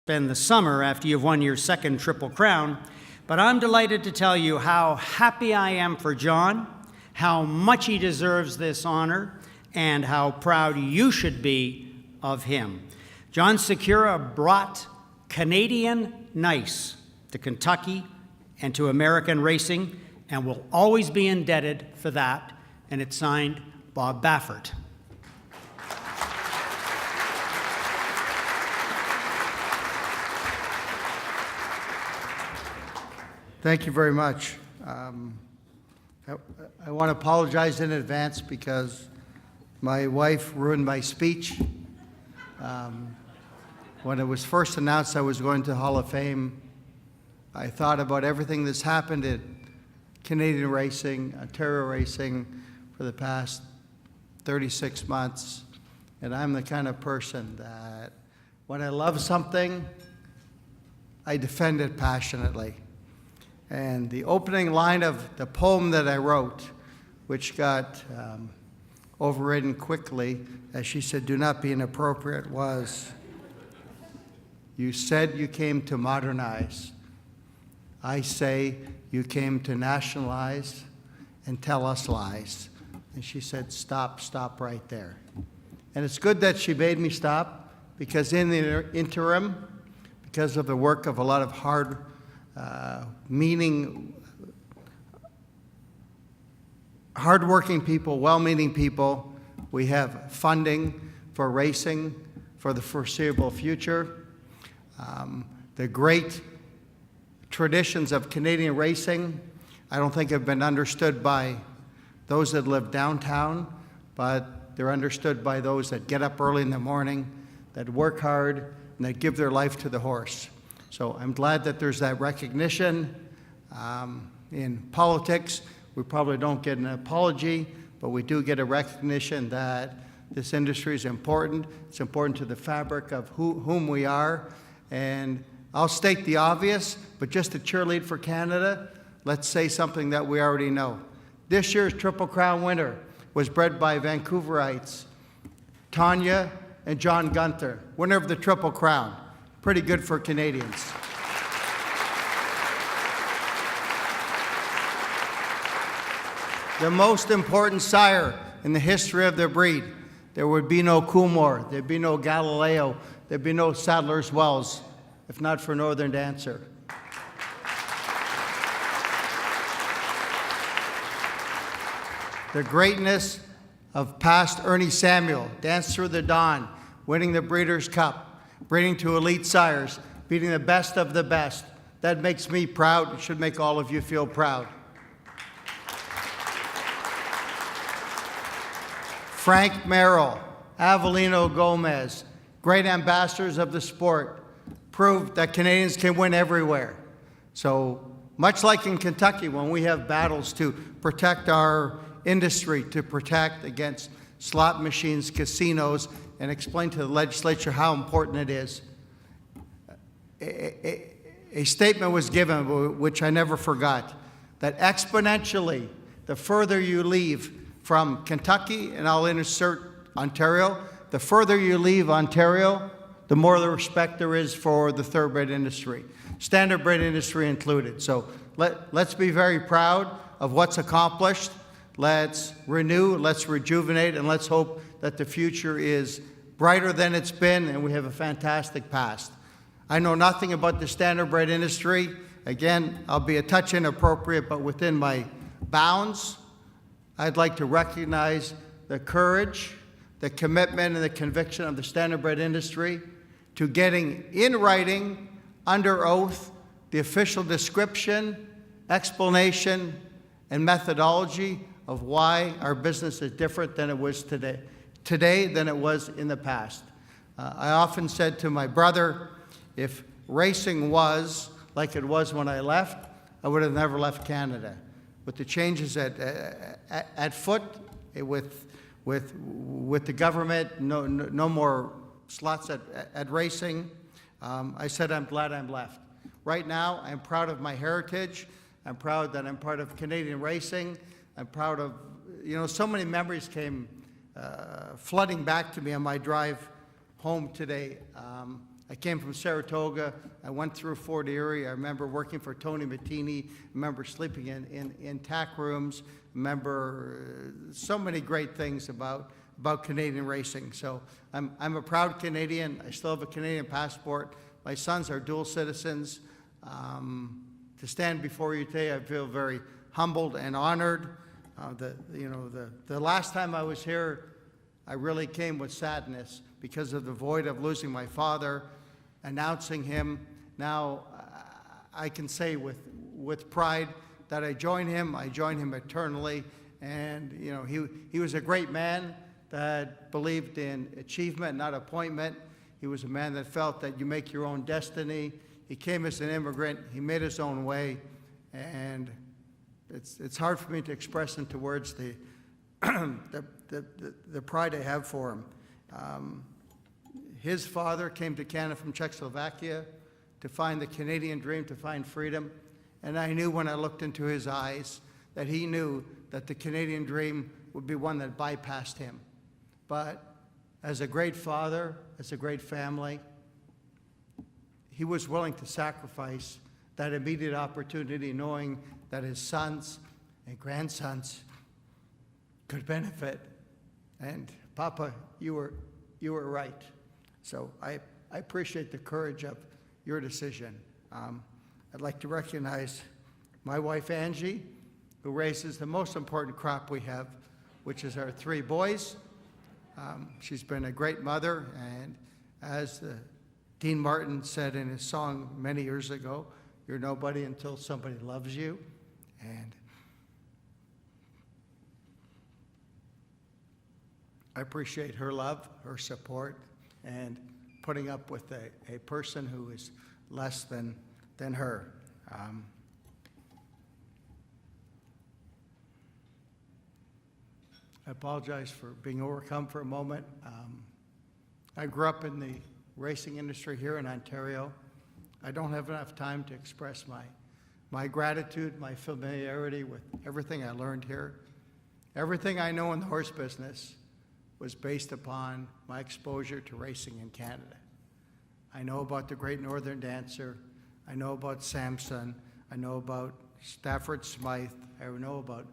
spend the summer after you've won your second Triple Crown, but I'm delighted to tell you how happy I am for John, how much he deserves this honor, and how proud you should be of him. John Secura brought Canadian nice to Kentucky and to American racing, and will always be indebted for that, and it's signed Bob Baffert. Thank you very much. I want to apologize in advance because my wife ruined my speech. When it was first announced I was going to Hall of Fame, I thought about everything that's happened at Canadian racing, Ontario racing for the past 36 months. And I'm the kind of person that when I love something, I defend it passionately. And the opening line of the poem that I wrote, which got overridden quickly, as she said, "Do not be inappropriate," was, "You said you came to modernize. I say you came to nationalize and tell us lies." And she said, stop right there. And it's good that she made me stop, because in the interim, because of the work of a lot of hard-working people, well-meaning people, we have funding for racing for the foreseeable future. The great traditions of Canadian racing, I don't think have been understood by those that live downtown, but they're understood by those that get up early in the morning, that work hard, and that give their life to the horse. So I'm glad that there's that recognition. In politics, we probably don't get an apology, but we do get a recognition that this industry is important. It's important to the fabric of whom we are. And I'll state the obvious, but just to cheerlead for Canada, let's say something that we already know. This year's Triple Crown winner was bred by Vancouverites, Tanya and John Gunther, winner of the Triple Crown. Pretty good for Canadians. The most important sire in the history of the breed. There would be no Coolmore, there'd be no Galileo, there'd be no Sadler's Wells, if not for Northern Dancer. The greatness of past Ernie Samuel, Dance Through the Dawn, winning the Breeders' Cup, breeding to elite sires, beating the best of the best. That makes me proud. It should make all of you feel proud. Frank Merrill, Avelino Gomez, great ambassadors of the sport, proved that Canadians can win everywhere. So much like in Kentucky, when we have battles to protect our industry, to protect against slot machines, casinos, and explain to the legislature how important it is, a statement was given, which I never forgot, that exponentially, the further you leave from Kentucky, and I'll insert Ontario, the further you leave Ontario, the more the respect there is for the thoroughbred industry, standardbred industry included. So let's be very proud of what's accomplished. Let's renew, let's rejuvenate, and let's hope that the future is brighter than it's been, and we have a fantastic past. I know nothing about the standardbred industry. Again, I'll be a touch inappropriate, but within my bounds, I'd like to recognize the courage, the commitment, and the conviction of the standardbred industry to getting in writing, under oath, the official description, explanation, and methodology of why our business is different than it was today than it was in the past. I often said to my brother, if racing was like it was when I left, I would have never left Canada. With the changes at foot, with the government, no more slots at racing, I said I'm glad I'm left. Right now, I'm proud of my heritage. I'm proud that I'm part of Canadian racing. I'm proud of, so many memories came flooding back to me on my drive home today. I came from Saratoga. I went through Fort Erie. I remember working for Tony Mattini. I remember sleeping in tack rooms. I remember so many great things about Canadian racing. So I'm a proud Canadian. I still have a Canadian passport. My sons are dual citizens. To stand before you today, I feel very humbled and honored. The last time I was here, I really came with sadness because of the void of losing my father, announcing him. Now, I can say with pride that I join him eternally. And, he was a great man that believed in achievement, not appointment. He was a man that felt that you make your own destiny. He came as an immigrant. He made his own way. And it's hard for me to express into words the pride I have for him. His father came to Canada from Czechoslovakia to find the Canadian dream, to find freedom. And I knew when I looked into his eyes that he knew that the Canadian dream would be one that bypassed him. But as a great father, as a great family, he was willing to sacrifice that immediate opportunity, knowing that his sons and grandsons could benefit. And Papa, you were right. So I appreciate the courage of your decision. I'd like to recognize my wife, Angie, who raises the most important crop we have, which is our 3 boys. She's been a great mother, and as Dean Martin said in his song many years ago, you're nobody until somebody loves you. And I appreciate her love, her support, and putting up with a person who is less than her. I apologize for being overcome for a moment. I grew up in the racing industry here in Ontario. I don't have enough time to express my gratitude, my familiarity with everything I learned here. Everything I know in the horse business was based upon my exposure to racing in Canada. I know about the Great Northern Dancer. I know about Samson. I know about Stafford Smythe. I know about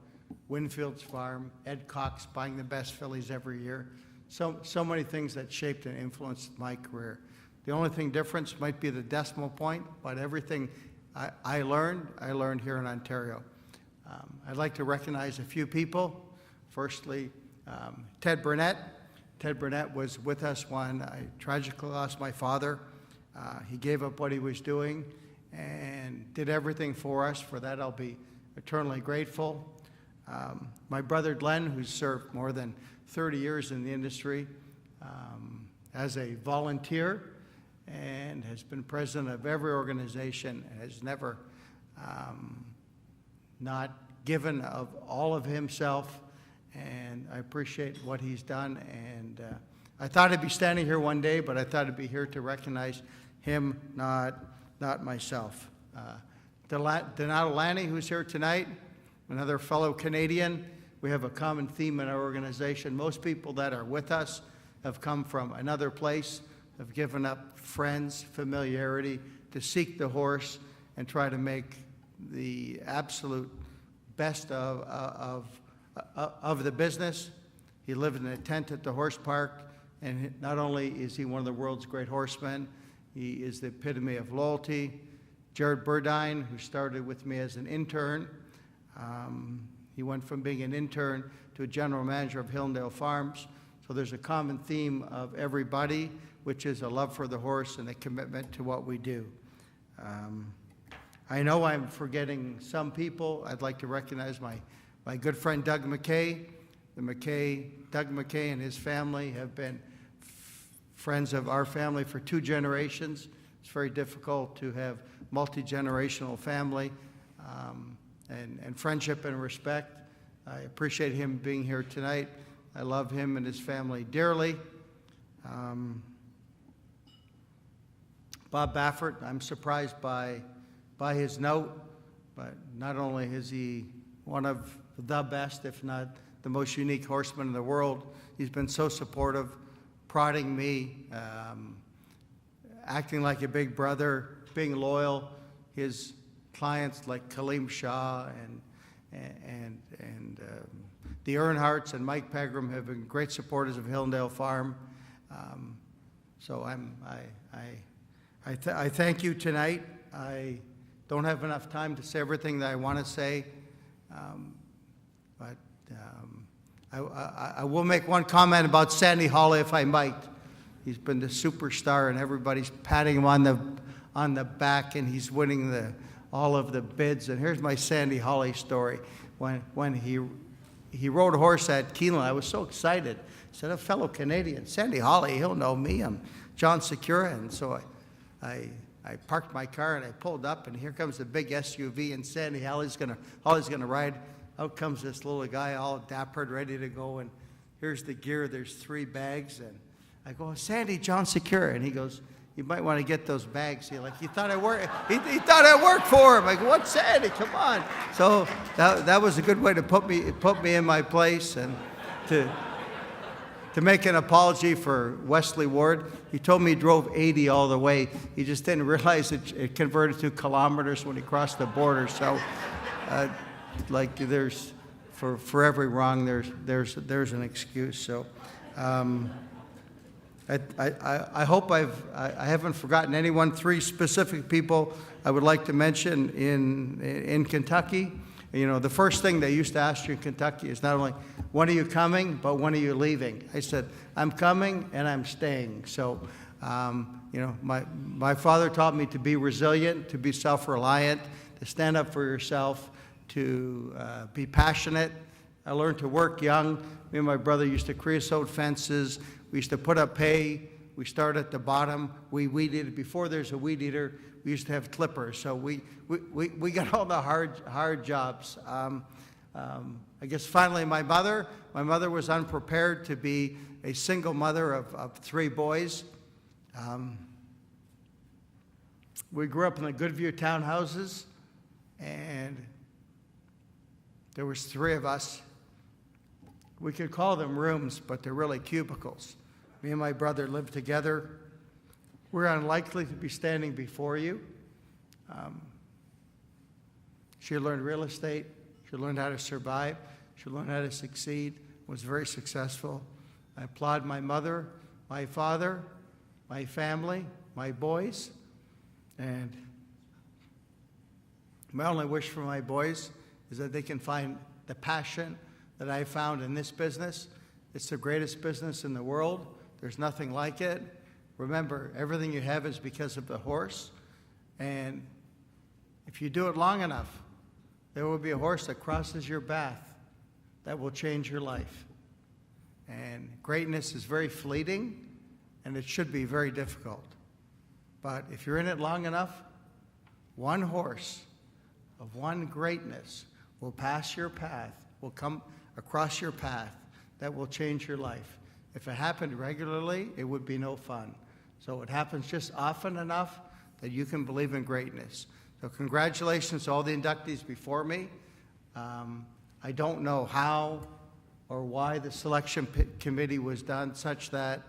Winfield's Farm, Ed Cox buying the best fillies every year. So many things that shaped and influenced my career. The only thing difference might be the decimal point, but everything I learned here in Ontario. I'd like to recognize a few people. Firstly, Ted Burnett. Ted Burnett was with us when I tragically lost my father. He gave up what he was doing and did everything for us. For that, I'll be eternally grateful. My brother Glenn, who's served more than 30 years in the industry as a volunteer and has been president of every organization, has never not given of all of himself, and I appreciate what he's done. And I thought I'd be standing here one day, but I thought I'd be here to recognize him, not myself. Donato Lanny, who's here tonight, another fellow Canadian. We have a common theme in our organization. Most people that are with us have come from another place, have given up friends, familiarity, to seek the horse and try to make the absolute best of the business. He lived in a tent at the horse park, and not only is he one of the world's great horsemen, he is the epitome of loyalty. Jared Burdine, who started with me as an intern, he went from being an intern to a general manager of Hillendale Farms. So there's a common theme of everybody, which is a love for the horse and a commitment to what we do. I know I'm forgetting some people. I'd like to recognize my good friend Doug McKay. Doug McKay and his family have been friends of our family for 2 generations. It's very difficult to have multi-generational family and friendship and respect. I appreciate him being here tonight. I love him and his family dearly. Bob Baffert, I'm surprised by his note, but not only is he one of the best, if not the most unique horseman in the world, he's been so supportive, prodding me. acting like a big brother, being loyal. His clients like Kaleem Shah and the Earnhardts and Mike Pegram have been great supporters of Hillendale Farm. So I thank you tonight. I don't have enough time to say everything that I want to say, but I will make one comment about Sandy Hawley, if I might. He's been the superstar, and everybody's patting him on the back, and he's winning all of the bids. And here's my Sandy Hawley story. When he rode a horse at Keeneland, I was so excited. I said, a fellow Canadian, Sandy Hawley, he'll know me. I'm John Secura. And so I parked my car and I pulled up, and here comes the big SUV, and Sandy Hawley's gonna ride. Out comes this little guy, all dappered, ready to go, and here's the gear. There's 3 bags, and I go, Sandy, John Secura, and he goes, you might want to get those bags. He thought I worked. He thought I worked for him. I go, what's Sandy? Come on. So that was a good way to put me in my place, and to make an apology for Wesley Ward. He told me he drove 80 all the way. He just didn't realize it converted to kilometers when he crossed the border. So, like there's for every wrong there's an excuse. So. I hope I haven't forgotten anyone. 3 specific people I would like to mention in Kentucky. You know, the first thing they used to ask you in Kentucky is not only, when are you coming, but when are you leaving? I said, I'm coming and I'm staying. So, you know, my father taught me to be resilient, to be self-reliant, to stand up for yourself, to be passionate. I learned to work young. Me and my brother used to creosote fences. We used to put up hay. We started at the bottom. We weed eated. Before there's a weed eater, we used to have clippers. So we got all the hard jobs. I guess finally my mother was unprepared to be a single mother of 3 boys. We grew up in the Goodview townhouses, and there was 3 of us. We could call them rooms, but they're really cubicles. Me and my brother lived together. We're unlikely to be standing before you. She learned real estate. She learned how to survive. She learned how to succeed, was very successful. I applaud my mother, my father, my family, my boys, and my only wish for my boys is that they can find the passion that I found in this business. It's the greatest business in the world. There's nothing like it. Remember, everything you have is because of the horse. And if you do it long enough, there will be a horse that crosses your path that will change your life. And greatness is very fleeting, and it should be very difficult. But if you're in it long enough, one horse of one greatness will pass your path, will come across your path that will change your life. If it happened regularly, it would be no fun. So it happens just often enough that you can believe in greatness. So congratulations to all the inductees before me. I don't know how or why the selection committee was done such that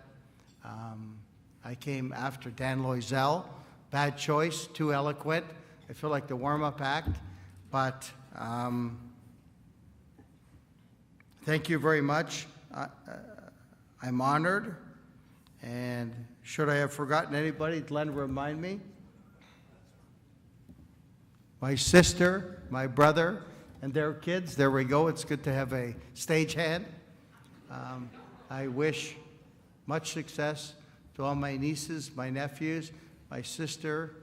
I came after Dan Loisel. Bad choice, too eloquent. I feel like the warm-up act, but thank you very much. I'm honored, and should I have forgotten anybody, Glenn, remind me. My sister, my brother, and their kids. There we go. It's good to have a stagehand. I wish much success to all my nieces, my nephews, my sister,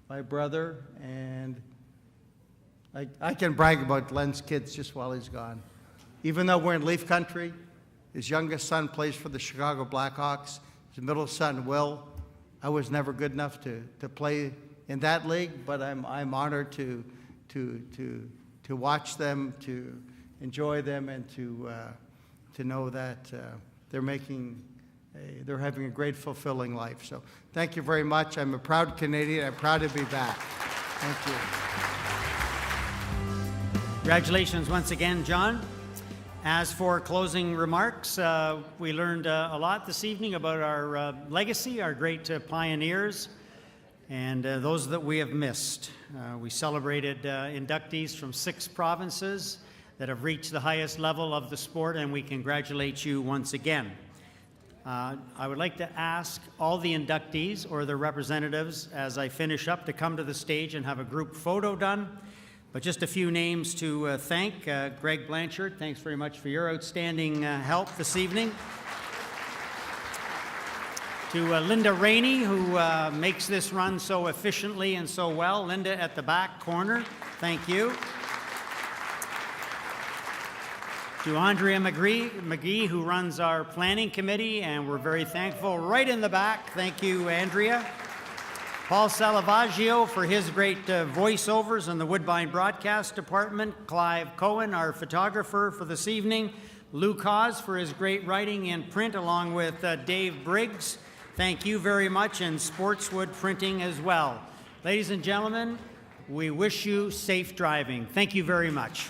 my brother, and I can brag about Glenn's kids just while he's gone. Even though we're in Leaf Country, his youngest son plays for the Chicago Blackhawks. His middle son, Will. I was never good enough to play in that league, but I'm honored to watch them, to enjoy them, and to know that they're having a great, fulfilling life. So thank you very much. I'm a proud Canadian. I'm proud to be back. Thank you. Congratulations once again, John. As for closing remarks, we learned a lot this evening about our legacy, our great pioneers, and those that we have missed. We celebrated inductees from 6 provinces that have reached the highest level of the sport, and we congratulate you once again. I would like to ask all the inductees or their representatives as I finish up to come to the stage and have a group photo done. But just a few names to thank. Greg Blanchard, thanks very much for your outstanding help this evening. To Linda Rainey, who makes this run so efficiently and so well. Linda at the back corner, thank you. To Andrea McGee, who runs our planning committee, and we're very thankful. Right in the back, thank you, Andrea. Paul Salavaggio for his great voiceovers in the Woodbine Broadcast Department. Clive Cohen, our photographer for this evening. Lou Cause for his great writing in print, along with Dave Briggs. Thank you very much, and Sportswood Printing as well. Ladies and gentlemen, we wish you safe driving. Thank you very much.